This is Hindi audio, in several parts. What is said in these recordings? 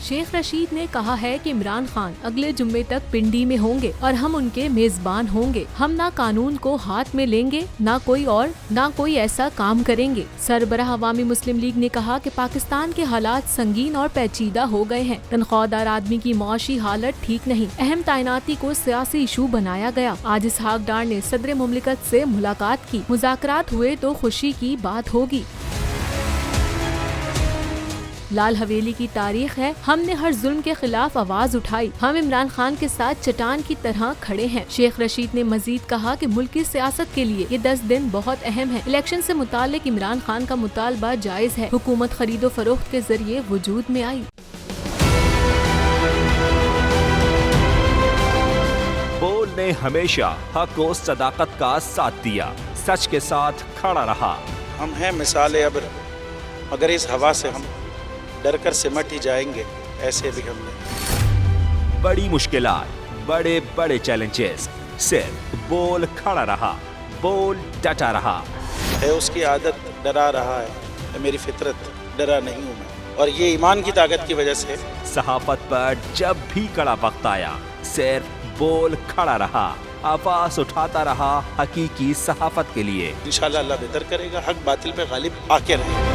शेख रशीद ने कहा है कि इमरान खान अगले जुम्मे तक पिंडी में होंगे और हम उनके मेजबान होंगे। हम ना कानून को हाथ में लेंगे, ना कोई ऐसा काम करेंगे। सरबराह अवामी मुस्लिम लीग ने कहा कि पाकिस्तान के हालात संगीन और पेचीदा हो गए हैं। तनख्वाहदार आदमी की मुआशी हालत ठीक नहीं। अहम तैनाती को सियासी इशू बनाया गया। आज इसहाक डार ने सदर मुमलिकत से मुलाकात की। मुज़ाकरात हुए तो खुशी की बात होगी। लाल हवेली की तारीख है, हमने हर जुल्म के खिलाफ आवाज उठाई। हम इमरान खान के साथ चट्टान की तरह खड़े हैं। शेख रशीद ने मजीद कहा कि मुल्क की सियासत के लिए ये 10 दिन बहुत अहम है। इलेक्शन से मुतालिक इमरान खान का मुतालबा जायज है। हुकूमत खरीदो फरोख्त के जरिए वजूद में आई। बोल ने हमेशा हक और सदाकत का साथ दिया, सच के साथ खड़ा रहा। हम हैं मिसाल अब्र, मगर इस हवा से हम डर कर सिमट ही जाएंगे। ऐसे भी हमने बड़ी मुश्किलात, बड़े बड़े चैलेंजेस, सिर्फ बोल खड़ा रहा, बोल डटा रहा। है उसकी आदत डरा रहा है, मेरी फितरत डरा नहीं हूँ मैं, और ये ईमान की ताकत की वजह से। सहाफत पर जब भी कड़ा वक्त आया, सिर्फ बोल खड़ा रहा, आवाज उठाता रहा हकीकी सहाफत के लिए। इंशाल्लाह अल्लाह बेहतर करेगा, हक बातिल पे गालिब आके रहेगा।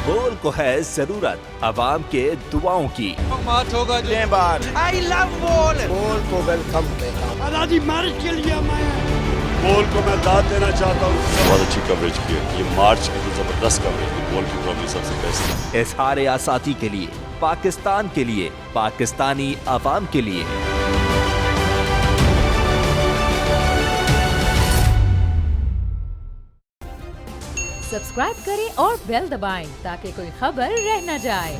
बोल को है जरूरत अवाम के दुआओं की। आई लव बोल। बोल को वेलकम कहता आजादी मार्च के लिए मैं बोल को मैं दाद देना चाहता हूँ। बहुत अच्छी कवरेज की है, ये मार्च की तो जबरदस्त कवरेज थी। बोल की प्रॉब्लम सबसे बेस्ट। इजहार आसाती के लिए, पाकिस्तान के लिए, पाकिस्तानी अवाम के लिए। सब्सक्राइब करें और बेल दबाएं ताकि कोई खबर रह न जाए।